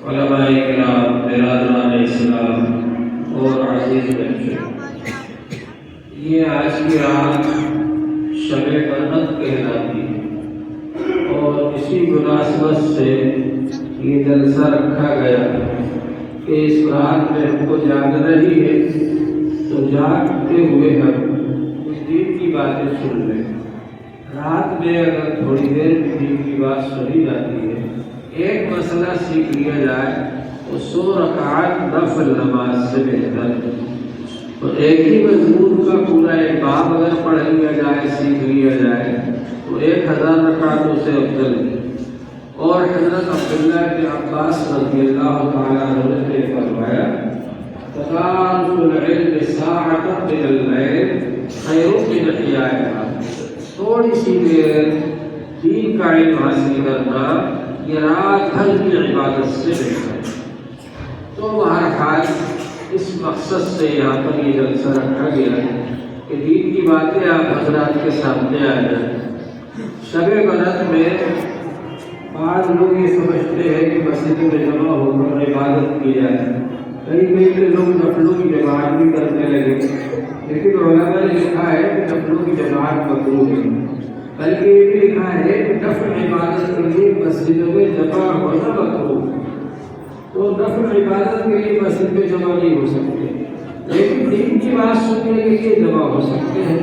علماء کرام، برادران اسلام اور عزیز بچے، یہ آج کی رات شب برات کہلاتی ہے اور اسی مناسبت سے یہ جلسہ رکھا گیا کہ اس رات میں ہم کو جاگنا ہی ہے تو جاگتے ہوئے ہم کچھ دین کی باتیں سن لیں۔ رات میں اگر تھوڑی دیر بھی دین کی بات سنی جاتی ہے، ایک مسئلہ سیکھ لیا جائے تو 100 رکعات نفل نماز سے بہتر ہے۔ تو ایک ہی مضمون کا پورا ایک باب اگر پڑھ لیا جائے، سیکھ لیا جائے تو 1000 رکعتوں سے افضل ہے۔ اور حضرت عبداللہ بن عباس رضی اللہ تعالیٰ عنہ نے فرمایا، تدارس العلم ساعۃ من اللیل خیر من احیائها، تھوڑی سی دیر دین کا علم حاصل کرنا یہ رات بھر کی عبادت سے بہتر ہے۔ تو بہرحال اس مقصد سے یہاں پر یہ جلسہ رکھا گیا ہے کہ دین کی باتیں آپ حضرات کے سامنے آ جائیں۔ شب برات میں بعض لوگ یہ سمجھتے ہیں کہ مسجد میں جمع ہو کر عبادت کی جائے، کئی کے لوگ نفلوں کی جماعت بھی کرنے لگے، لیکن علماء نے لکھا ہے کہ نفلوں کی جماعت مکروہ ہے، بلکہ یہ بھی لکھا ہے کہ نفل عبادت کے لیے مسجدوں میں جمع ہونا مکروہ ہے۔ تو نفل عبادت کے لیے مسجد میں جمع نہیں ہو سکتے، لیکن دین کی بات سننے کے لیے جمع ہو سکتے ہیں۔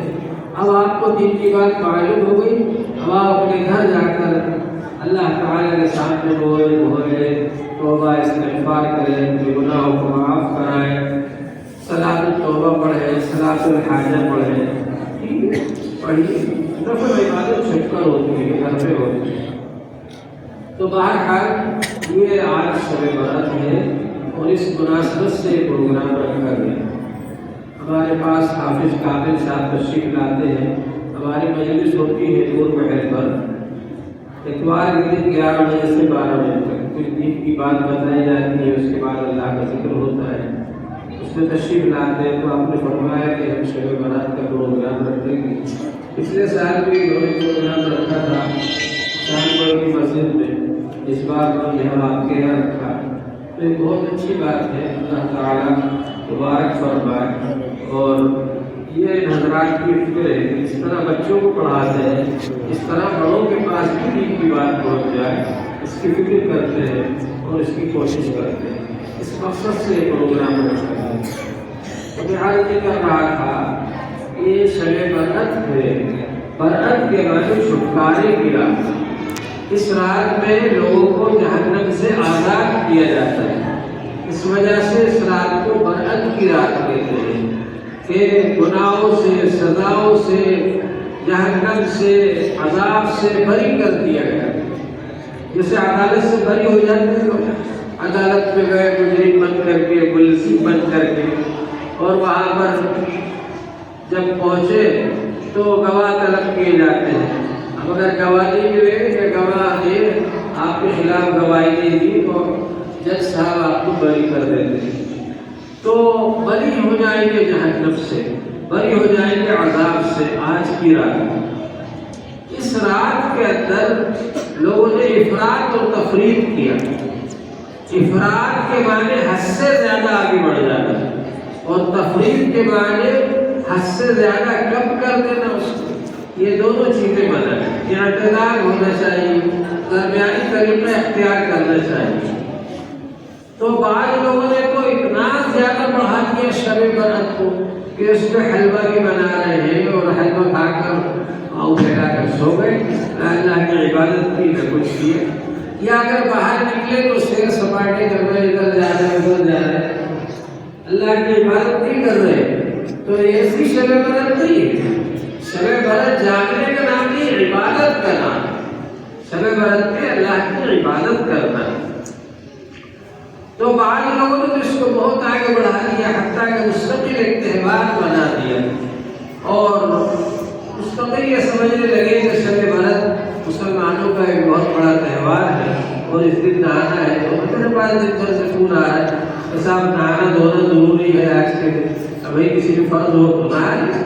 اب آپ کو دین کی بات معلوم ہو گئی، اب آپ اپنے گھر جا کر اللہ تعالیٰ کے سامنے روئے توبہ استغفار کریں، اپنے گناہوں کو معاف کرائیں، صلاۃ التوبہ پڑھیں، صلاۃ الحاجہ پڑھیں، پڑھیے۔ نفل عبادت چھٹ کر ہوتی ہے، گھر پہ ہوتی ہے۔ تو بہرحال یہ آج شب برات ہے اور اس مناسبت سے پروگرام رکھا گیا۔ ہمارے پاس حافظ کامل صاحب تشریف لاتے ہیں، ہماری مجلس ہوتی ہے نور محل پر، اتوار کے دن 11 بجے سے 12 بجے تک کچھ دین کی بات بتائی جاتی ہے، اس کے بعد اللہ کا ذکر ہوتا ہے، اس میں تشریف لاتے ہیں۔ تو آپ نے فرمایا کہ ہم شب برات کا پروگرام رکھیں گے۔ پچھلے سال بھی پروگرام رکھا تھا شاہپور کی مسجد میں، اس بار بھی ہم آپ کے یہاں رکھا، تو یہ بہت اچھی بات ہے۔ اللہ تعالیٰ مبارک فرمائے۔ اور یہ حضرات کی فکر ہے کہ اس طرح بچوں کو پڑھاتے ہیں، اس طرح بڑوں کے پاس بھی دین کی بات پہنچ جائے، اس کی فکر کرتے ہیں اور اس کی کوشش کرتے ہیں۔ اس مقصد سے یہ پروگرام رکھا ہے۔ تو میں آج یہ کر رہا تھا، یہ شب برات ہے، برات کے معنی چھٹکارے کی رات۔ اس رات میں لوگوں کو جہنم سے آزاد کیا جاتا ہے، اس وجہ سے اس رات کو برات کی رات کہتے ہیں کہ گناہوں سے، سزاؤں سے، جہنم سے، عذاب سے بری کر دیا گیا۔ جیسے عدالت سے بری ہو جاتے ہیں لوگ، عدالت میں گئے مجرم بن کر کے، ملزم بن کر کے، اور وہاں پر جب پہنچے تو گواہ طلب کیے جاتے ہیں۔ اب اگر گواہ نہیں ملے کہ گواہ نے آپ کے خلاف گواہی نہیں دی تو جج صاحب آپ کو بری کر دیتے ہیں۔ تو بری ہو جائیں گے جہنم سے، بری ہو جائیں گے عذاب سے آج کی رات۔ اس رات کے اندر لوگوں نے افراط اور تفریط کیا۔ افراط کے معنی حد سے زیادہ آگے بڑھ جانا اور تفریط کے معنی حد سے زیادہ کم کر دینا اس کو۔ یہ دونوں چیزیں منع ہیں۔ اعتدال ہونا چاہیے، درمیانی طریقہ اختیار کرنا چاہیے۔ تو بعض لوگوں نے تو اتنا زیادہ بڑھا دیا شب برات کو کہ اس میں حلوہ بھی بنا رہے ہیں اور حلوہ کھا کر آؤ پھیلا کر سو گئے، نہ اللہ کی عبادت کی نہ کچھ کیے۔ یا اگر باہر نکلے تو سیر سپاٹے کر رہے، ادھر جا رہے ادھر جا رہے، اللہ کی عبادت نہیں کر رہے، تو ایسی شب برات نہیں ہے۔ شب برات جاگنے کا نام نہیں، عبادت کا نام۔ شب برات میں اللہ کی عبادت کرنا۔ تو بعض لوگوں نے اس کو بہت آگے بڑھا دیا، حتیٰ کہ مستقل ایک تہوار بنا دیا، اور مستقل یہ سمجھنے لگے کہ شب برات مسلمانوں کا ایک بہت بڑا تہوار ہے اور اس دن نہانا ہے۔ تو میرے پاس دن بھر سے فون آ رہا ہے کہ صاحب نہانا دھونا ضروری ہے آج کے دن، ابھی کسی بھی فرض ہو تو نہا لے،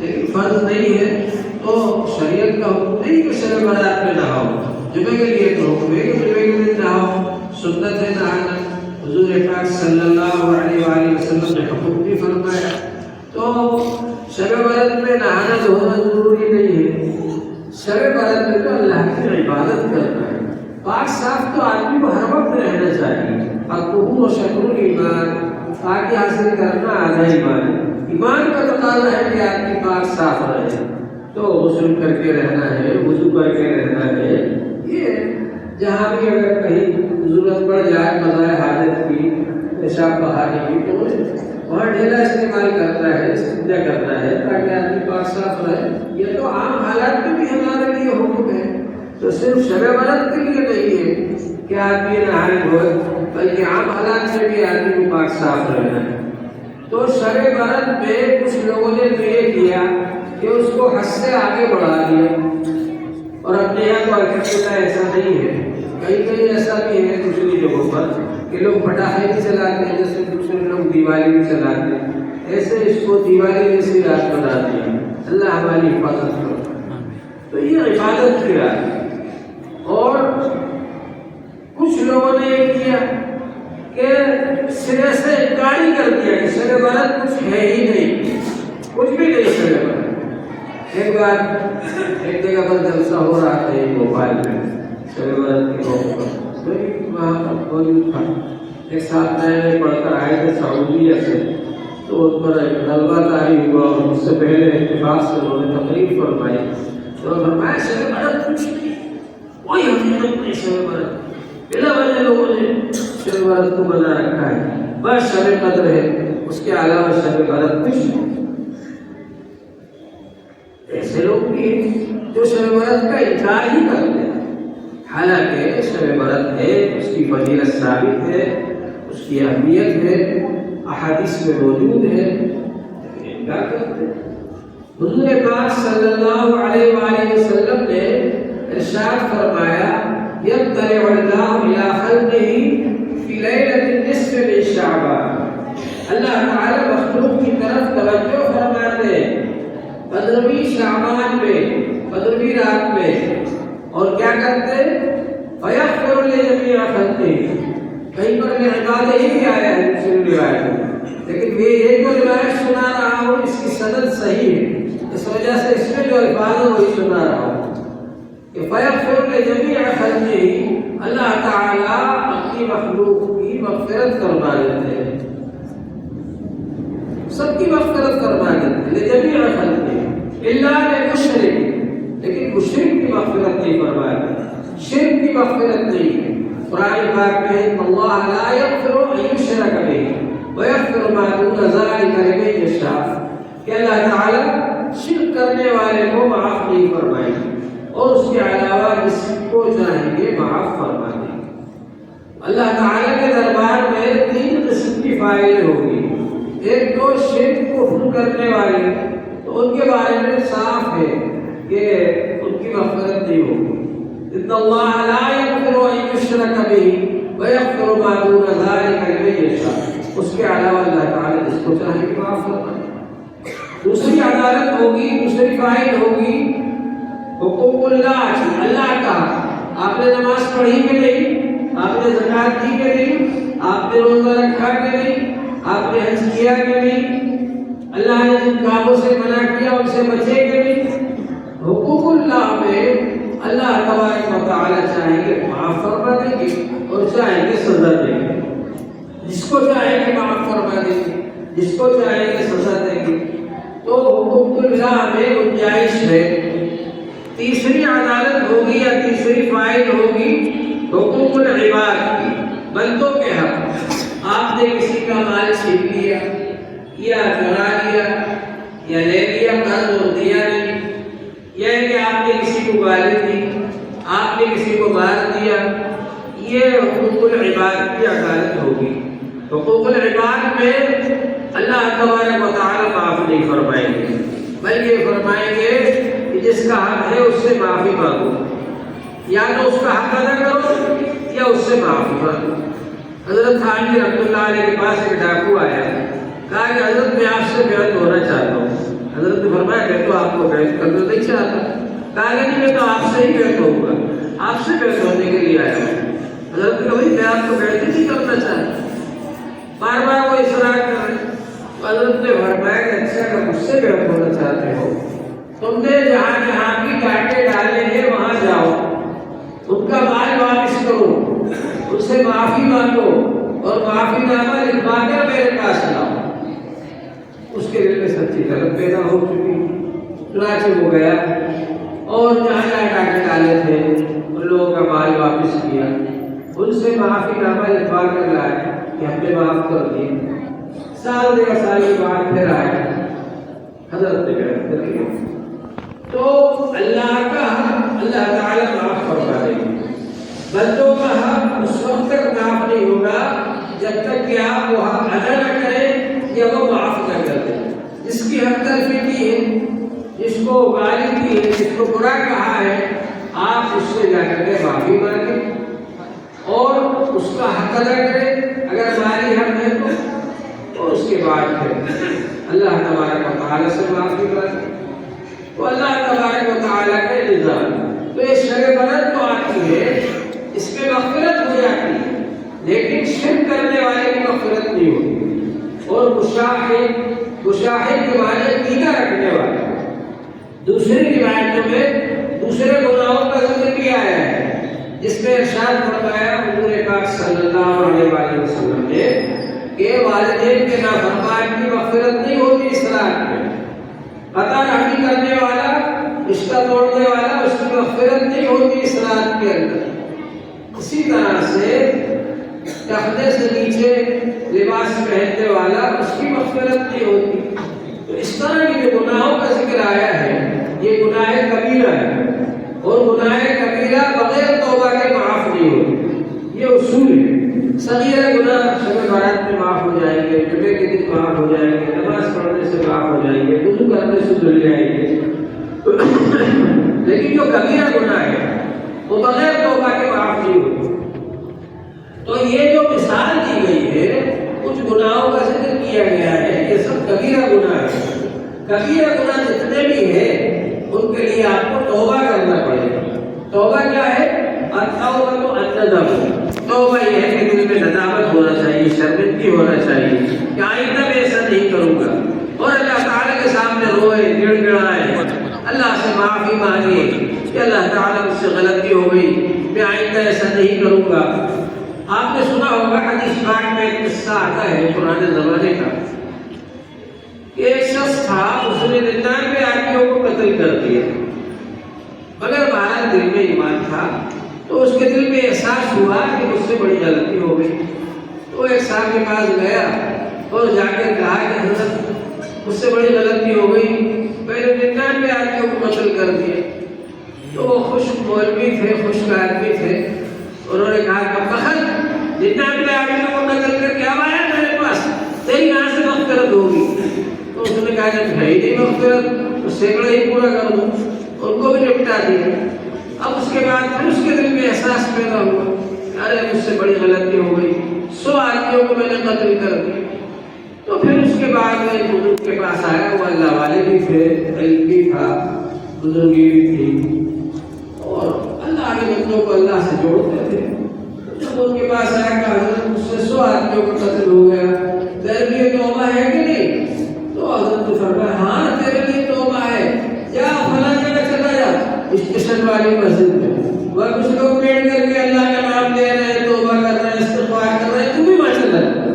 لیکن فرض نہیں ہے تو شریعت کا حکم نہیں کہ شب برات میں نہاؤ۔ جمعے کے لیے تو حکم ہے کہ جمعے کے دن نہاؤ، سنت ہے نہانا، حضور پاک صلی اللہ علیہ وآلہ وسلم نے حکم بھی فرمایا. تو شب برات میں نہانا دھونا ضروری نہیں ہے. شب برات میں تو اللہ کی عبادت کرنا ہے. پاک صاف تو آدمی کو ہر وقت رہنا چاہیے. الطہور و شطر الایمان، پاکی حاصل کرنا آدھا ایمان ہے. ایمان کا تقاضا ہے کہ آدمی پاک صاف رہے. تو غسل کر کے رہنا ہے، وضو کر کے رہنا ہے. یہ جہاں بھی اگر کہیں ضرورت پڑ جائے قضاء حاجت کی، پیشاب بہانے کی، تو وہاں ڈھیلا استعمال کرتا ہے، استنجا کرتا ہے تاکہ آدمی پاک صاف رہے. یہ تو عام حالات میں بھی ہمارے لیے حکم ہے. تو صرف شب برات کے لیے نہیں ہے کہ آدمی نہائے دھوئے، بلکہ عام حالات میں بھی آدمی کو پاک صاف رہنا ہے. تو شب برات میں کچھ لوگوں نے تو یہ کیا کہ اس کو حد سے آگے بڑھا دیا، اور اپنے یہاں تو الحمدللہ ایسا نہیں ہے. کہیں کہیں ایسا بھی ہے دوسری جگہوں پر کہ لوگ پٹاخے بھی چلاتے ہیں، جیسے دوسرے لوگ دیوالی بھی چلاتے ہیں. ایسے اس کو دیوالی جیسی رات بنا دیا. اللہ ہماری حفاظت کرو. تو یہ عبادت کی رات ہے. اور کچھ لوگوں نے یہ کیا کہ سرے سے انکار ہی کر دیا کہ شب برات کچھ ہے ہی نہیں، کچھ بھی نہیں شب برات. ایک بار ایک جگہ پر جلسہ ہو رہا تھا بھوپال میں شب برات کے موقع پر، وہاں پر موجود تھا. ایک ساتھ نئے پڑھ کر آئے تھے سعودیہ سے، تو اس پر ایک غلبہ طاری ہوا اور اس سے پہلے اتفاق سے انہوں نے تقریر فرمائی. تو فرمایا شب برات کچھ نہیں، کوئی حقیقت نہیں شب برات. بلا وجہ لوگوں نے شب برات کو بنا رکھا ہے. بس شب قدر ہے، اس کے علاوہ شب برات کچھ نہیں. ایسے لوگ بھی جو شب برات کا انکار ہی کرتے ہیں، حالانکہ شب برات ہے، اس کی فضیلت ثابت ہے، اس کی اہمیت ہے، احادیث میں موجود ہے، لیکن انکار کرتے ہیں. حضور پاک صلی اللہ علیہ وآلہ وسلم نے ارشاد فرمایا: یطلع اللہ الی خلقہ فی لیلۃ النصف من شعبان. اللہ تعالی مخلوق کی طرف توجہ فرماتے ہیں 15ویں شعبان میں، 15ویں رات میں. اور کیا کرتے؟ فیغفر لجمیع خلقہ. کہیں پر عبادت ہی آیا ہے دوسری روایت میں، لیکن یہ جو روایت سنا رہا ہوں اس کی سند صحیح ہے، اس وجہ سے اس میں جو الفاظ ہے وہی سنا رہا ہوں کہ فیغفر لجمیع خلقہ. اللہ تعالی اپنی مخلوق کی مغفرت فرما دیتے ہیں، سب کی مغفرت فرما دیتے ہیں. لجمیع خلقہ الا للمشرک، لیکن مشرک کی مغفرت نہیں فرماتے، شرک کی مغفرت نہیں ہے. قرآن پاک میں اللہ لا یغفر ان یشرک بہ ویغفر ما دون ذلک لمن یشاء، کہ اللہ تعالی شرک کرنے والے کو معاف نہیں فرمائیں گے اور اس کے علاوہ جس کو چاہیں گے معاف فرما دیں گے. اللہ تعالی کے دربار میں 3 قسم کی فائلیں ہوگی. ایک تو شرک کفر کرنے والے، تو ان کے بارے میں صاف ہے کہ ان کی مغفرت نہیں ہوگی. ان اللہ لا یغفر ان یشرک بہ ویغفر ما دون ذلک لمن یشاء، اس کے علاوہ اللہ تعالی جس کو چاہے گے معاف فرما دیں. دوسری عدالت ہوگی، دوسری فائل ہوگی حقوق اللہ کی. اللہ کا آپ نے نماز پڑھی کہ نہیں، آپ نے زکوٰۃ دی کہ نہیں، آپ نے روزہ رکھا کہ نہیں، آپ نے حج کیا کہ نہیں، اللہ نے جن کاموں سے منع کیا ان سے بچے کہ نہیں. حقوق اللہ میں اللہ تبارک و تعالی چاہیں گے معاف فرما دیں گے اور چاہیں گے سزا دیں گے. جس کو چاہیں گے معاف فرما دیں گے، جس کو چاہیں گے سزا دیں گے. تو حقوق اللہ میں گنجائش ہے. تیسری عدالت ہوگی یا تیسری فائل ہوگی حقوق العباد کی، بندوں کے حق. آپ نے کسی کا مال چھین لیا یا چرا لیا یا لے لیا قرض اور دیا نہیں، یا کہ آپ نے کسی کو گالی دی، آپ نے کسی کو مار دیا، یہ حقوق العباد کی عدالت ہوگی. حقوق العباد میں اللہ تبارک و تعالی معاف نہیں فرمائیں گے، بلکہ فرمائیں گے کہ جس کا حق ہے اس سے معافی مانگو، یا تو اس کا حق ادا کرو یا اس سے معافی مانگو. حضرت خانجی رحمۃ اللہ علیہ کے پاس ایک ڈاکو آیا، کہا کہ حضرت میں آپ سے بیعت ہونا چاہتا ہوں. حضرت نے فرمایا کہ تو آپ کو بیعت کرنا نہیں چاہتا. کہا کہ نہیں، میں تو آپ سے ہی بیعت ہوں گا، آپ سے بیعت ہونے کے لیے آیا ہوں. حضرت نے کہا بھائی میں آپ کو بیعت نہیں کرنا چاہتا. بار بار وہ اصرار کر رہے ہیں۔ حضرت نے فرمایا کہ اچھا اگر مجھ سے بے ہونا چاہتے ہو، تم نے جہاں جہاں بھی کانٹے ڈالے ہیں وہاں جاؤ، ان کا مال واپس کرو، ان سے معافی مانگو اور معافی نامہ لکھوا کر میرے پاس لاؤ۔ اس کے دل میں سچی طلب پیدا ہو چکی، چنانچہ وہ گیا اور جہاں جہاں کانٹے ڈالے تھے ان لوگوں کا مال واپس کیا، ان سے معافی نامہ لکھوا کر لائے کہ ہم نے معاف کر دیے۔ سال ڈیڑھ سال کے بعد پھر آئے، حضرت نے بیعت کر لیا، تو اللہ کا حق اللہ تعالیٰ معاف فرما دیں گے۔ بندوں کا حق اس وقت تک معاف نہیں ہوگا جب تک کہ آپ وہ حق ادا نہ کریں یا وہ معاف نہ کر دیں۔ جس کی حق تلفی کی ہے، جس کو گالی دی ہے، جس کو برا کہا ہے، آپ اس سے جا کر کے معافی مانگیں اور اس کا حق ادا کریں۔ اگر مالی حق ہے تو اس کے بعد پھر اللہ تبارک و تعالیٰ سے معافی مانگیں۔ تو اللہ تبارک و تعالیٰ کا نظام تو یہ شرع برت تو آتی ہے، اس میں مغفرت ہو جاتی ہے، لیکن شرک کرنے والے کی مغفرت نہیں ہوتی۔ اور مشاہد کے معنی عقیدہ رکھنے والے، دوسری روایتوں میں دوسرے گناہوں کا ذکر بھی آیا ہے، جس میں ارشاد فرمایا حضور پاک صلی اللہ علیہ وآلہ وسلم نے کہ والدین کے نافرمان کی مغفرت نہیں ہوتی اس رات میں، قطع رحمی کرنے والا، رشتہ توڑنے والا، اس کی مغفرت نہیں ہوتی اس رات کے اندر۔ اسی طرح سے تختے سے نیچے لباس پہننے والا، اس کی مغفرت نہیں ہوتی۔ تو اس طرح کے جو گناہوں کا ذکر آیا ہے یہ گناہ کبیرہ ہے، اور گناہ کبیرہ بغیر توبہ کے معاف نہیں ہوتی، یہ اصول ہے۔ صغیرہ گناہ شب برات میں معاف ہو جائیں گے، جمعے کے دن معاف ہو جائیں گے، نماز پڑھنے سے معاف ہو جائیں گے، وضو کرنے سے دھل جائیں گے، لیکن جو کبیرہ گناہ ہے وہ بغیر توبہ کے معاف نہیں ہوتے۔ تو یہ جو مثال دی گئی ہے، کچھ گناہوں کا ذکر کیا گیا ہے، یہ سب کبیرہ گناہ ہے۔ کبیرہ گناہ جتنے بھی ہیں ان کے لیے آپ کو توبہ کرنا پڑے گا۔ توبہ کیا ہے؟ التوبہ الندم۔ توبہ یہ ہے کہ دل میں ندامت ہونا چاہیے، شرمندگی ہونا چاہیے کہ آئندہ میں ایسا نہیں کروں گا، اور اللہ تعالیٰ کے سامنے روئے، گڑ گڑائے، اللہ سے معافی مانگے کہ اللہ تعالیٰ مجھ سے غلطی ہو گئی، میں آئندہ ایسا نہیں کروں گا۔ آپ نے سنا ہوگا حدیث پاک میں ایک قصہ آتا ہے پرانے زمانے کا، کہ ایک شخص تھا، اس نے 99 آدمیوں کو قتل کر دیا، مگر بہرحال دل میں ایمان تھا، تو اس کے دل میں احساس ہوا کہ مجھ سے بڑی غلطی ہو گئی۔ تو ایک صاحب کے پاس گیا اور جا کر کہا کہ حضرت مجھ سے بڑی غلطی ہو گئی، میں نے 99 آدمیوں کو قتل کر دیا۔ تو وہ خوش مولوی تھے، خوش آدمی تھے، انہوں نے کہا کہ بخل 99 آدمیوں کو قتل کر کے اب آیا میرے پاس، تیری یہاں سے مغفرت ہوگی۔ تو اس نے کہا کہ ہے ہی نہیں مغفرت، تو سینکڑا ہی پورا کر دوں، ان کو بھی نپٹا دیا۔ اب اس کے بعد پھر اس کے دل میں احساس پیدا ہوا، ارے مجھ سے بڑی غلطی ہو گئی، 100 آدمیوں کو میں نے قتل کر دیا۔ تو پھر اس کے بعد وہ ایک بزرگ کے پاس آیا، وہ اللہ والے بھی تھے، علم بھی تھا، بزرگی بھی تھی، اور اللہ کے بندوں کو اللہ سے جوڑتے تھے۔ جب ان کے پاس آیا کہ حضرت مجھ سے 100 آدمیوں کو قتل ہو گیا، تیرے لیے توبہ ہے کہ نہیں؟ تو حضرت نے فرمایا ہاں تیرے لیے توبہ ہے، جا فلاں جگہ چلا جا اسٹیشن والی مسجد میں، وہ کچھ لوگ بیٹھ کر کے اللہ کا نام لے رہے ہیں، توبہ کر رہے ہیں، استغفار کر رہے ہیں، تو بھی وہاں چلا جا۔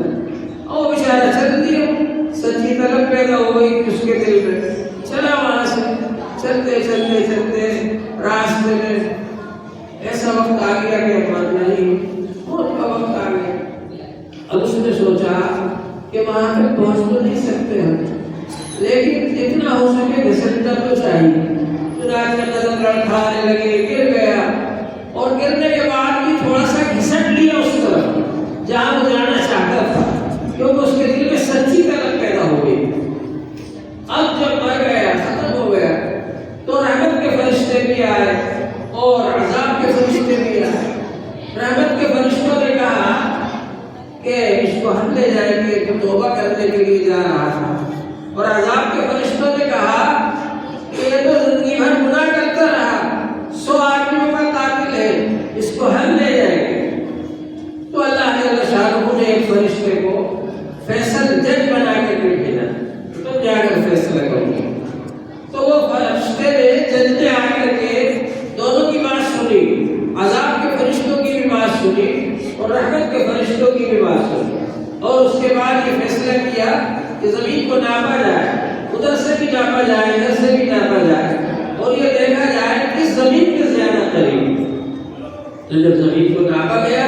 اور بیچارہ چل دیا، سچی طلب پیدا ہو گئی اس کے دل میں، چلا وہاں سے، چلتے چلتے چلتے راستے میں ایسا وقت آ گیا کہ اب نہیں، موت کا وقت آ گیا۔ اب اس نے سوچا کہ وہاں پہ پہنچ تو نہیں سکتے ہم، لیکن جتنا ہو سکے گھسٹنا تو چاہیے۔ چنانچہ نظر لڑکھانے لگے، گر گیا، اور گرنے کے بعد بھی تھوڑا سا گھسٹ لیا اس طرف جہاں وہ جانا چاہتا تھا، کیونکہ اس کے دل میں سچی طلب پیدا ہو گئی۔ اب جب مر گیا، ختم ہو گیا، تو رحمت کے فرشتے بھی آئے اور عذاب کے فرشتے بھی آئے۔ رحمت کے فرشتوں نے کہا کہ اس کو ہم لے جائیں گے، تو توبہ کرنے کے لیے جا رہا تھا، اور عذاب کے فرشتوں نے کہا کہ یہ تو زندگی بھر گناہ کرتا رہا، 100 آدمیوں کا قاتل ہے، اس کو ہم لے جائیں گے۔ تو اللہ جل شانہ نے ایک فرشتے کو فیصل جج بنا کے کوئی بھیجا تم جا کر فیصلہ کرو گے. تو وہ فرشتے نے جج نے آ کر کے دونوں کی بات سنی، عذاب کے فرشتوں کی بھی بات سنی اور رحمت کے فرشتوں کی بھی بات سنی، اور اس کے بعد یہ فیصلہ کیا کہ زمین کو ناپا جائے، ادھر سے بھی ناپا جائے ادھر سے بھی ناپا جائے، اور یہ دیکھا جائے کہ زمین کے زیادہ قریب. تو جب زمین کو ناپا گیا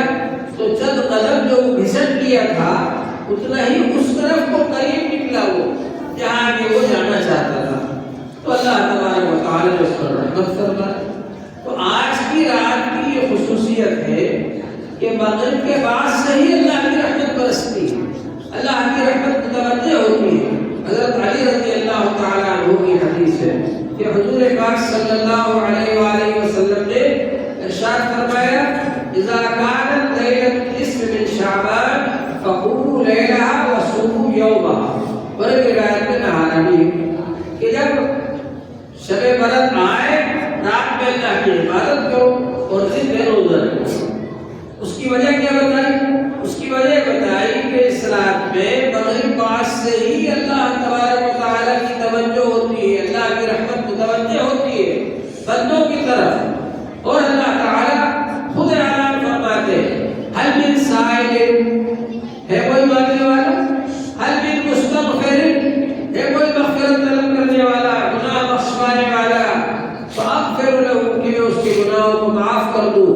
تو چند قدم جو گھسٹ لیا تھا اتنا ہی اس طرف کو قریب نکلا وہ جہاں کہ وہ جانا چاہتا تھا. تو اللہ تبارک و تعالی نے اس پر رحمت فرمائی. تو آج کی رات کی یہ خصوصیت ہے کہ مغرب کے بعد سے ہی اللہ کی رحمت برستی ہے، اللہ کی رحمت متوجہ ہوتی ہے. حضرت علی رضی اللہ تعالیٰ عنہ کی حدیث ہے کہ حضور پاک صلی اللہ علیہ وآلہ وسلم نے ارشاد فرمایا اذا كانت ليلة النصف من شعبان فقوموا ليلها وصوموا يومها. اور روایت میں نہارانی کہ جب شب برات آئے رات میں اللہ کی عبادت کرو اور دن میں روزہ رکھو. اس کی وجہ کیا بتائی؟ اس کی وجہ بتائی کہ اس رات میں مغرب بعد سے ہی اللہ تبارک و تعالیٰ کی توجہ ہوتی ہے، اللہ کی رحمت متوجہ ہوتی ہے بندوں کی طرف، اور اللہ تعالیٰ خود اعلان فرماتے حل من سائل، ہے کوئی مانگنے والا، حل من مستغفر، ہے کوئی مغفرت طلب کرنے والا، گناہ بخشوانے والا، فاغفر له کہ میں اس کے گناہوں کو معاف کر دوں.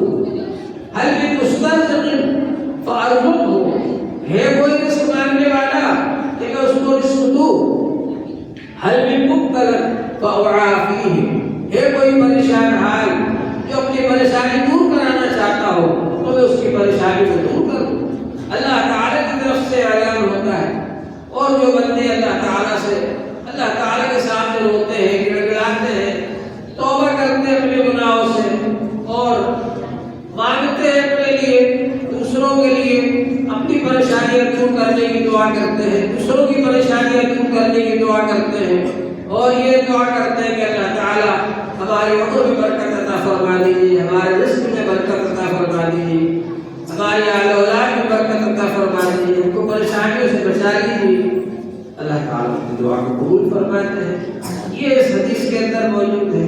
حل من مسترزق فارزقه، ہے کوئی رزق مانگنے والا کہ میں اس کو رزق دوں. حل من مبتلا فاعافیہ، ہے کوئی پریشان حال جو اپنی پریشانی دور کرانا چاہتا ہو تو میں اس کی پریشانی کو دور کروں. اللہ تعالیٰ کی طرف سے اعلان ہوتا ہے، اور جو بندے اللہ تعالیٰ سے اللہ تعالیٰ کے سامنے روتے ہیں گڑگڑاتے ہیں، توبہ کرتے ہیں اپنے گناہوں سے اور مانگتے ہیں اپنے لیے دوسروں کے لیے، اپنی پریشانیاں دور کرنے کی دعا کرتے ہیں، دوسروں کی پریشانیاں دور کرنے کی دعا کرتے ہیں، اور یہ دعا کرتے ہیں کہ اللہ تعالیٰ ہماری عمر میں برکت عطا فرما دیجیے، ہمارے رزق میں برکت عطا فرما دیجیے، ہماری اہل اولاد میں برکت عطا فرما دیجیے، ہم کو پریشانیوں سے بچا لیجیے. اللہ تعالیٰ کی دعا کو قبول فرماتے ہیں. یہ اس حدیث کے اندر موجود ہے.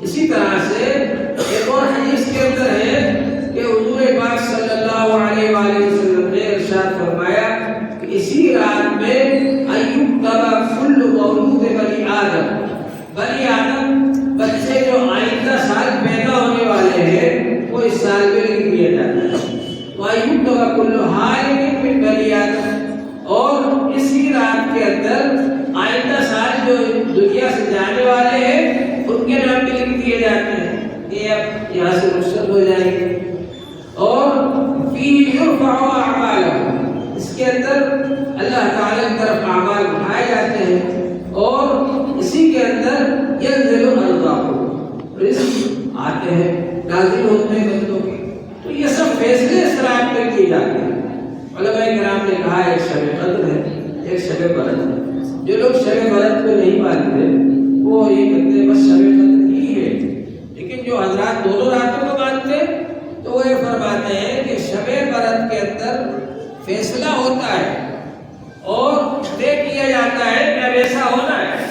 اسی طرح سے ایک اور حدیث کے اندر ہے کہ حضور پاک صلی اللہ علیہ وآلہ وسلم نے ارشاد فرمایا کہ اسی رات میں ایوب تبا کل مولود بنی آدم، بنی آدم بچے جو آئندہ سال پیدا ہونے والے ہیں وہ اس سال میں لکھ دیا جاتا ہے. ایوب تبا کل حالم من بنی آدم، اور اسی رات کے اندر آئندہ سال جو دنیا سے جانے والے ہیں ان کے نام بھی لکھ دیے جاتے ہیں، یہ اب یہاں سے رخصت ہو جائیں گے. اور فیہ یرفع اعمالہ، اس کے اندر اللہ تعالیٰ کی طرف اعمال اٹھائے جاتے ہیں، اور اسی کے اندر ینزل ارزاق، رزق آتے ہیں نازل ہوتے ہیں بندوں کے. تو یہ سب فیصلے اس رات میں کیے جاتے ہیں. علماء کرام نے کہا ایک شب قدر ہے، ایک شب برات ہے. جو لوگ شب برات کو نہیں مانتے وہ یہ کہتے ہیں بس شب قدر ہی ہے، لیکن جو حضرات دونوں راتوں کو مانتے تو وہ یہ فرماتے ہیں کہ شب برات کے اندر فیصلہ ہوتا ہے اور طے کیا جاتا ہے کہ ایسا ہونا ہے،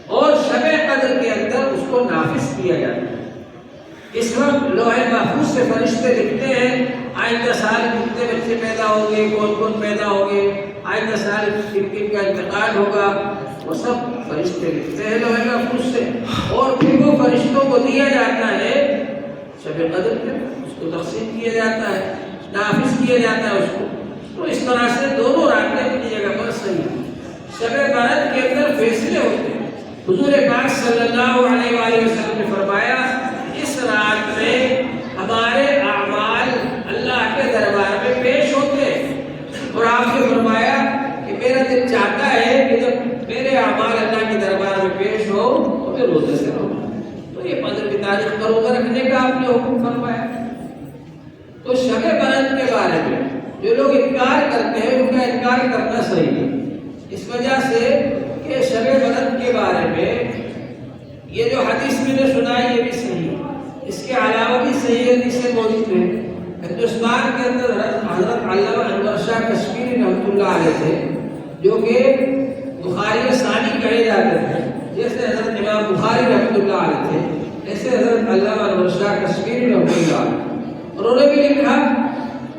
اور شب قدر کے اندر اس کو نافذ کیا جاتا ہے. اس وقت لوح محفوظ سے فرشتے لکھتے ہیں آئندہ سال کتنے بچے پیدا ہوں گے، کون کون پیدا ہوں گے، آئندہ سال کن کن کا انتقال ہوگا، وہ سب فرشتے لکھتے ہیں لوح محفوظ سے، اور پھر وہ فرشتوں کو دیا جاتا ہے شب قدر میں، اس کو تقسیم کیا جاتا ہے، نافذ کیا جاتا ہے اس کو. تو اس طرح سے دونوں راتیں اپنی جگہ پر صحیح ہیں. شب برات کے اندر فیصلے ہوتے ہیں. حضور پاک صلی اللہ علیہ وآلہ وسلم نے فرمایا اس رات میں ہمارے اعمال اللہ کے دربار میں پیش ہوتے ہیں، اور آپ نے فرمایا کہ میرا دل چاہتا ہے کہ جب میرے اعمال اللہ کے دربار میں پیش ہو تو میں روزے سے رہوں. تو یہ 15 تاریخ کا روزہ رکھنے کا آپ نے حکم فرمایا. تو شب برات کے بارے میں جو لوگ انکار کرتے ہیں ان کا انکار کرنا صحیح ہے، اس وجہ سے کہ شب برات کے بارے میں یہ جو حدیث میں نے سنا یہ بھی صحیح ہے، اس کے علاوہ بھی صحیح حدیثیں موجود ہیں. ہندوستان کے اندر حضرت علامہ انور شاہ کشمیری رحمۃ اللہ علیہ تھے، جو کہ بخاری ثانی کہے جاتے ہیں، جیسے حضرت امام بخاری رحمۃ اللہ علیہ تھے، ایسے حضرت علامہ انور شاہ کشمیری رحمۃ اللہ علیہ، انہوں نے بھی لکھا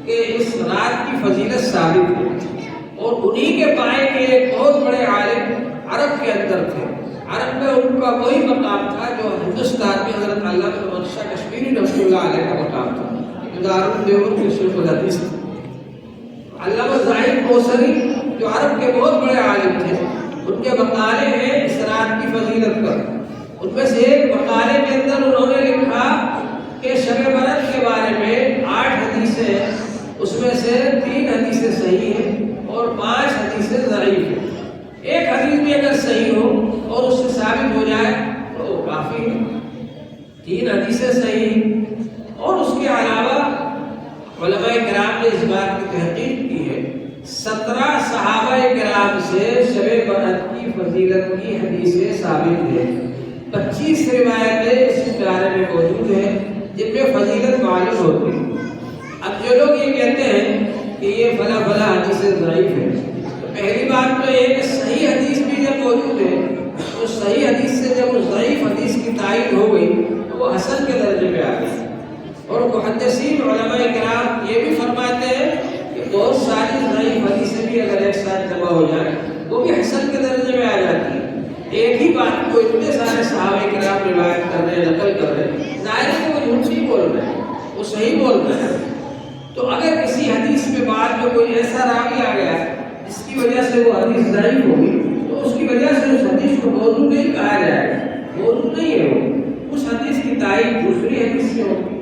کہ اس رات کی فضیلت ثابت ہے، اور انہی کے پائے کے ایک بہت بڑے عالم عرب کے اندر تھے، عرب میں ان کا وہی مقام تھا جو ہندوستان میں حضرت علامہ انور شاہ کشمیری رحمۃ اللہ علیہ کا مقام تھا، جو دارالعلوم کے شیخ الحدیث تھے۔ علامہ زاہد کوثری جو عرب کے بہت بڑے عالم تھے، ان کے مقالے ہیں اس رات کی فضیلت پر، ان میں سے ایک مقالے کے اندر انہوں نے لکھا کہ شب برات کے بارے میں 8 حدیثیں، اس میں سے 3 حدیثیں صحیح ہیں اور 5 حدیثیں ضعیف ہیں۔ ایک حدیث بھی اگر صحیح ہو اور اس سے ثابت ہو جائے تو وہ کافی ہے، 3 حدیثیں صحیح، اور اس کے علاوہ علماء کرام نے اس بات کی تحقیق کی ہے، 17 صحابہ کرام سے شب برات کی فضیلت کی حدیثیں ثابت ہیں، 25 روایتیں اس بارے میں موجود ہیں جن میں فضیلت معلوم ہوتی ہے۔ اب جو لوگ یہ کہتے ہیں کہ یہ فلاں فلاں حدیث ضعیف ہے، تو پہلی بات تو یہ کہ صحیح حدیث بھی جب موجود ہے تو صحیح حدیث سے جب اس ضعیف حدیث کی تائید ہو گئی تو وہ حسن کے درجے میں آ گئی، اور محدثین علماء کرام یہ بھی فرماتے ہیں کہ بہت ساری ضعیف حدیثیں بھی اگر ایک ساتھ جمع ہو جائیں وہ بھی حسن کے درجے میں آ جاتی ہے۔ ایک ہی بات کو اتنے سارے صحابہ کرام روایت کر رہے ہیں، نقل کر رہے ہیں، ظاہر ہے کہ وہ جھوٹ نہیں بول رہے ہیں، وہ صحیح بول رہے ہیں۔ تو اگر کسی حدیث میں بعد میں کوئی ایسا راوی آ گیا جس کی وجہ سے وہ حدیث ضعیف ہوگی تو اس کی وجہ سے اس حدیث کو موضوع نہیں کہا جائے گا، موضوع نہیں ہے وہ، اس حدیث کی تائید دوسری حدیث سے ہوگی۔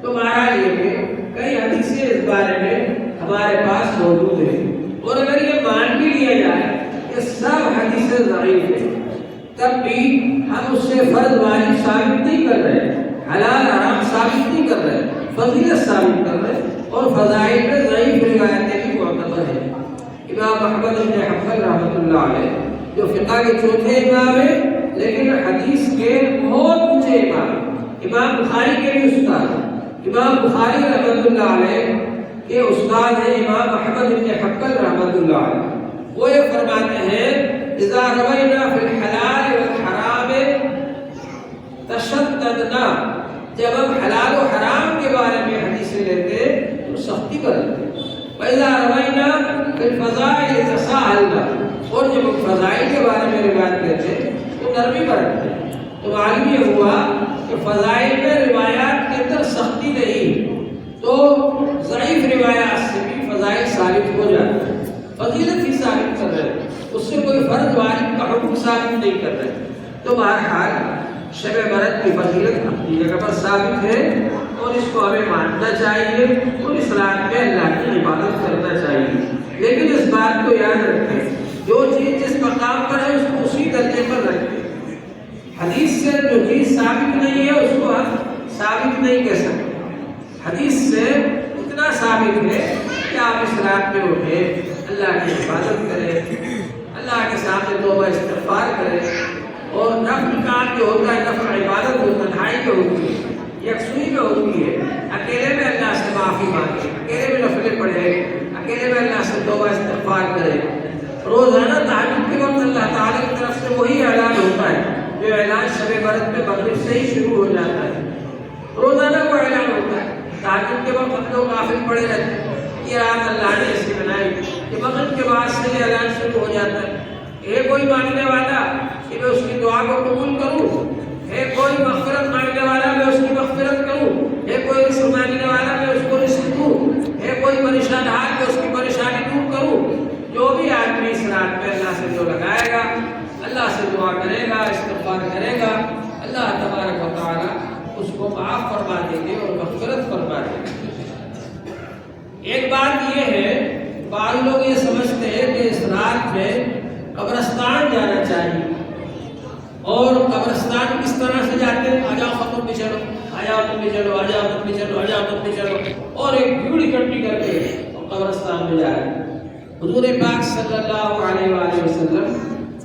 تو بہرحال یہ کہ کئی حدیثیں اس بارے میں ہمارے پاس موجود ہیں، اور اگر یہ مان بھی لیا جائے کہ سب حدیثیں ضعیف ہیں تب بھی ہم اس سے فرض واجب ثابت نہیں کر رہے، حلال حرام ثابت نہیں کر رہے، فضیلت ثابت کر رہے، اور فضائل میں ضعیف روایتیں بھی معتبر ہیں۔ امام احمد بن حنبل رحمۃ اللہ علیہ جو فقہ کے چوتھے امام ہیں لیکن حدیث کے بہت اونچے امام، امام بخاری کے بھی استاد، امام بخاری رحمۃ اللہ علیہ کے استاد ہیں امام احمد بن حنبل رحمۃ اللہ علیہ، وہ یہ فرماتے ہیں اذا روینا فی الحلال والحرام تشددنا، جب ہم حلال و حرام کے بارے میں حدیثیں لیتے تو سختی کرتے، وَإِذَا رَوَيْنَا فِي الْفَضَائِلِ تَسَاهَلْنَا، اور جب ہم فضائل کے بارے میں روایت کرتے تو نرمی برتتے۔ تو معلوم یہ ہوا کہ فضائل میں روایات کے اندر سختی نہیں، تو ضعیف روایات سے بھی فضائل ثابت ہو جاتے ہیں، فضیلت ہی ثابت کر رہے ہیں، اس سے کوئی فرض واجب کا حکم ثابت نہیں کر رہے۔ تو بہرحال شب برات کی فضیلت اپنی جگہ پر ثابت ہے، اور اس کو ہمیں ماننا چاہیے، اور اس رات میں اللہ کی عبادت کرنا چاہیے، لیکن اس بات کو یاد رکھیں جو چیز جس مقام پر ہے اس کو اسی درجے پر رکھیں، حدیث سے جو چیز ثابت نہیں ہے اس کو ہم ثابت نہیں کہہ سکتے، حدیث سے اتنا ثابت ہے کہ آپ اس رات میں اٹھیں، اللہ کی عبادت کریں، اللہ کے سامنے توبہ استغفار کریں، اور نفل کام جو ہوتا ہے، نفل عبادت جو تنہائی میں ہوتی ہے، یکسوئی میں ہوتی ہے، اکیلے میں اللہ سے معافی مانگے، اکیلے میں نفلیں پڑھے، اکیلے میں اللہ سے توبہ استغفار کرے، روزانہ تہجد کے وقت اللہ تعالیٰ کی طرف سے وہی اعلان ہوتا ہے جو اعلان شب برات میں مغرب سے ہی شروع ہو جاتا ہے، روزانہ وہ اعلان ہوتا ہے، تہجد کے وقت ہم لوگ غافل پڑے رہتے ہیں، یہ رات اللہ نے ایسی بنائی کہ مغرب کے بعد سے یہ اعلان شروع ہو جاتا ہے، ہے کوئی مانگنے والا کہ میں اس کی دعا کو قبول کروں، ہے کوئی مغفرت مانگنے والا میں اس کی مغفرت کروں، ہے کوئی رزق مانگنے والا میں اس کو رزق دوں، ہے کوئی پریشان حال میں اس کی پریشانی دور کروں۔ جو بھی آدمی اس رات میں اللہ سے جو لگائے گا، اللہ سے دعا کرے گا، استغفار کرے گا، اللہ تبارک و تعالیٰ اس کو معاف فرما دیں گے اور مغفرت فرما دیں گے۔ ایک بات یہ ہے، بعض لوگ یہ سمجھتے ہیں کہ اس رات میں قبرستان جانا چاہیے، اور قبرستان کس طرح سے جاتے ہیں، آجاؤ ختم بھی چلو، آجاؤ تم بھی چلو، آجاؤ تم بھی چلو، آجاؤ تم بھی چلو، اور ایک بھیڑ اکٹھی کر کے قبرستان میں جا رہے ہیں۔ حضور پاک صلی اللہ علیہ وآلہ وسلم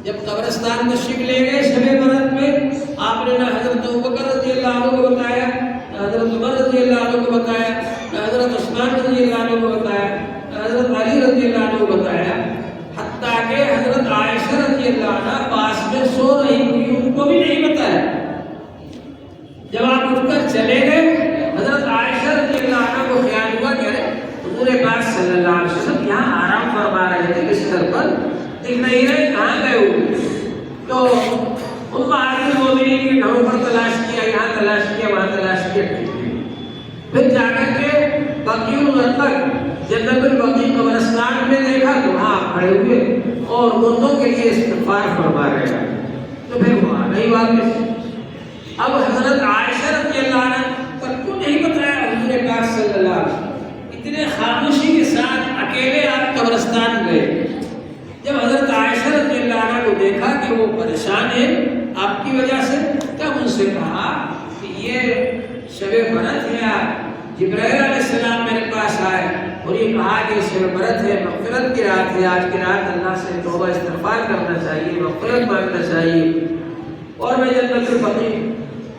جب قبرستان تشریف لے گئے شب برات میں، آپ نے نہ حضرت ابوبکر رضی اللہ عنہ کو بتایا، نہ حضرت عمر رضی اللہ عنہ کو بتایا، نہ حضرت عثمان رضی اللہ عنہ کو بتایا، نہ حضرت علی رضی اللہ عنہ کو بتایا، حتیٰ رضی اللہ عنہ پاس میں سو رہی تھی، ان کو بھی نہیں بتایا۔ جب آپ اٹھ کر چلے گئے، حضرت عائشہ رضی اللہ عنہ کو خیال ہوا کہ حضور پاک صلی اللہ علیہ وسلم یہاں آرام فرما رہے تھے بستر پر، دکھ نہیں رہے، کہاں گئے ہوئے؟ تو امہات المومنین کے گھروں پر تلاش کیا، یہاں تلاش کیا، وہاں تلاش کیا، پھر جا کر کے بقیع الغرقد جنت البقیع قبرستان میں دیکھا تو وہاں کھڑے ہوئے اور مردوں کے لیے استغفار فرما رہے ہیں۔ تو پھر وہ آ گئی واپس۔ اب حضرت عائشہ رضی اللہ عنہ تک کو نہیں بتایا حضور پاک صلی اللہ علیہ وسلم، اتنے خاموشی کے ساتھ اکیلے آپ قبرستان گئے۔ جب حضرت عائشہ رضی اللہ عنہ کو دیکھا کہ وہ پریشان ہے آپ کی وجہ سے، تب ان سے کہا کہ یہ شب برات ہے، جبرائیل علیہ السلام میرے پاس آئے اور یہ کہا کہ شب برات ہے، مغفرت کی رات ہے، آج کی رات اللہ سے توبہ استغفار کرنا چاہیے، مغفرت مانگنا چاہیے۔ اور میں جنت البقیع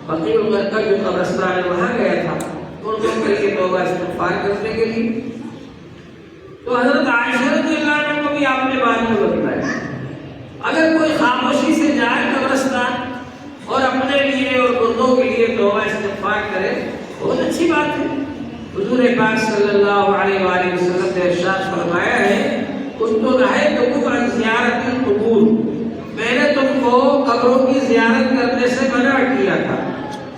بقیع الغرقد جو قبرستان ہے وہاں گیا تھا ان لوگوں کے لیے توبہ استغفار کرنے کے لیے۔ تو حضرت عائشہ رضی اللہ عنہ کو بھی آپ نے بعد میں بتایا۔ اگر کوئی خاموشی سے جائے قبرستان اور اپنے لیے اور مردوں کے لیے توبہ استغفار کرے، بہت اچھی بات ہے۔ حضور پاک صلی اللہ علیہ وآلہ وسلم نے ارشاد فرمایا ہے، كنت نهيتكم عن زیارت القبور، میں نے تم کو قبروں کی زیارت کرنے سے منع کیا تھا،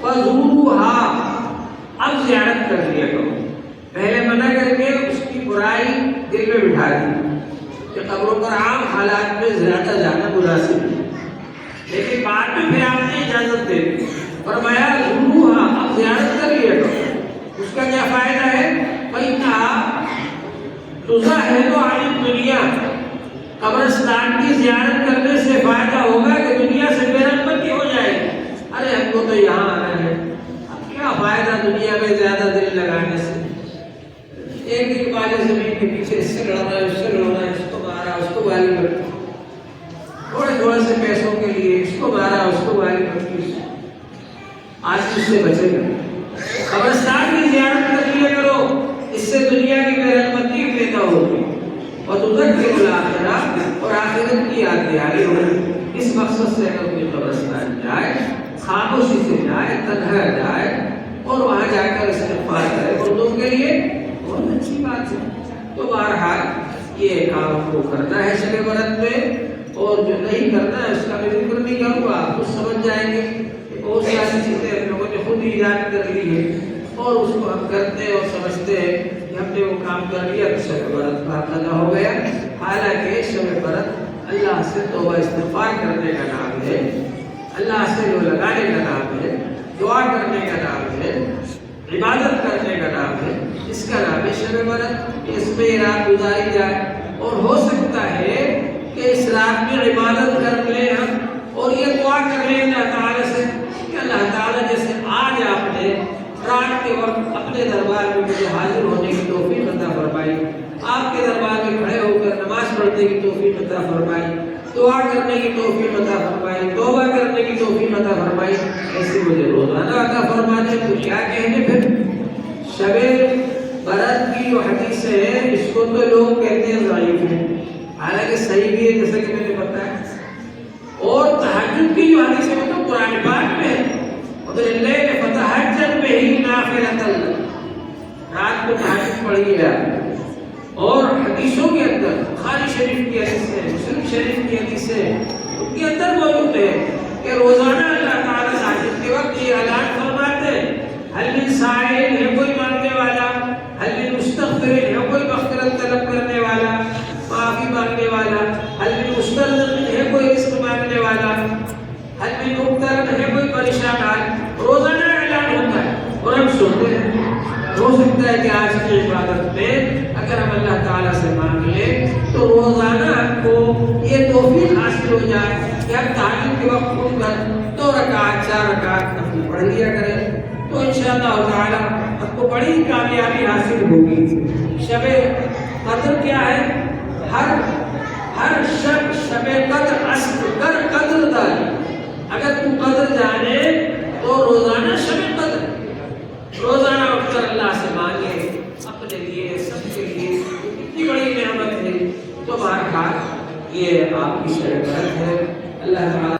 فزوروها، اب زیارت کر لیا کرو۔ پہلے منع کر کے اس کی برائی دل میں بٹھا دی کہ قبروں پر عام حالات میں زیادہ جانا مناسب ہے، لیکن بعد میں پھر آپ نے اجازت دے دی، فرمایا زوروها، اب زیارت کر لیا کرو۔ اس کا کیا فائدہ ہے؟ فإنها تزاحد عن الدنیا، قبرستان کی زیارت کرنے سے فائدہ ہوگا کہ دنیا سے بے رغبتی ہو جائے گی۔ ارے ہم کو تو یہاں آنا ہے، اب کیا فائدہ دنیا میں زیادہ دل لگانے سے؟ ایک ایک والے زمین کے پیچھے اس سے لڑنا ہے، اس سے لڑنا ہے، اس کو مارا، اس کو گالی بکی، تھوڑے تھوڑے سے پیسوں کے لیے اس کو مارا، اس کو گالی بکی، آج اس سے بچے گا۔ قبرستان کی زیارت کر لیا کرو، اس سے دنیا کی بے رغبتی پیدا ہوگی اور تذکر الآخرہ، اور آخرت کی یاد دہانی ہوگی۔ اس مقصد سے اگر کوئی قبرستان جائے، خاموشی سے جائے، تنہا جائے اور وہاں جا کر استغفار کرے مردوں کے لیے، بہت اچھی بات ہے۔ تو بہرحال یہ کام کو کرنا ہے شب برات میں، اور جو نہیں کرنا ہے اس کا میں ذکر نہیں کروں گا، آپ خود سمجھ جائیں گے کہ بہت ساری چیزیں ہم لوگوں نے خود ایجاد کر لی ہے اور اس کو ہم کرتے ہیں اور سمجھتے ہیں کہ ہم نے وہ کام کر لیا تو شب برات پاکیزہ ہو گیا۔ حالانکہ شب برات اللہ سے توبہ استغفار کرنے کا نام ہے، اللہ سے جو لگانے کا نام ہے، دعا کرنے کا نام ہے، عبادت کرنے کا نام ہے، اس کا نام ہے شب برات۔ اس میں رات گزاری جائے اور ہو سکتا ہے کہ اس رات میں عبادت کر لیں ہم اور یہ دعا کر لیں اللہ تعالیٰ سے کہ اللہ تعالیٰ جیسے آج آپ نے رات کے وقت اپنے دربار میں مجھے حاضر ہونے کی توفیق عطا فرمائی، آپ کے دربار میں کھڑے ہو کر نماز پڑھنے کی توفیق عطا فرمائی، دعا کرنے کی توفیق عطا فرمائی، توبہ کرنے کی توفیق عطا فرمائی، ایسے مجھے روزانہ عطا فرما دے۔ تو کیا کہنے پھر شب برات کی جو حدیث ہے اس کو تو لوگ کہتے ہیں ضعیف ہے، حالانکہ صحیح بھی ہے جیسا کہ میں نے بتایا۔ اور تہجد کی جو حدیث ہے وہ تو قرآن پاک میں ہے، وَبِاللَّيْلِ فَتَهَجَّدْ بِهِ نَافِلَةً لَكَ، رات کو تہجد پڑھیے آپ۔ اور حدیثوں کے اندر بخاری شریف کی حدیث ہے، مسلم شریف کی حدیث ہے، ان کے اندر موجود ہے کہ روزانہ اللہ تعالیٰ تہجد کے وقت یہ اعلان فرماتے ہیں، هل من سائل، ہے کوئی مانگنے والا، هل من مستغفر، ہے کوئی مغفرت طلب کرنے والا، معافی مانگنے والا، هل من مسترزق، ہے کوئی رزق مانگنے والا، هل من مبتلا، ہے کوئی پریشان حال۔ روزانہ اعلان ہوتا ہے اور ہم سنتے ہیں۔ ہو سکتا ہے کہ آج کی عبادت میں اگر ہم اللہ تعالیٰ سے مانگ لیں تو روزانہ ہم کو یہ توفیق حاصل ہو جائے کہ ہم تہجد کے وقت اٹھ کر 2 رکعت 4 رکعت نفل پڑھ لیا کریں، تو انشاءاللہ تعالیٰ ہم کو بڑی کامیابی حاصل ہوگی۔ شب قدر کیا ہے؟ ہر شب قدر اصل کر قدر داری، اگر تم قدر جانے تو روزانہ شب قدر، روزانہ اٹھ کر اللہ سے مانگے اپنے لیے، سب کے لیے، اتنی بڑی نعمت ہے۔ تو بہرحال یہ آپ کی شب برات ہے۔ اللہ تعالیٰ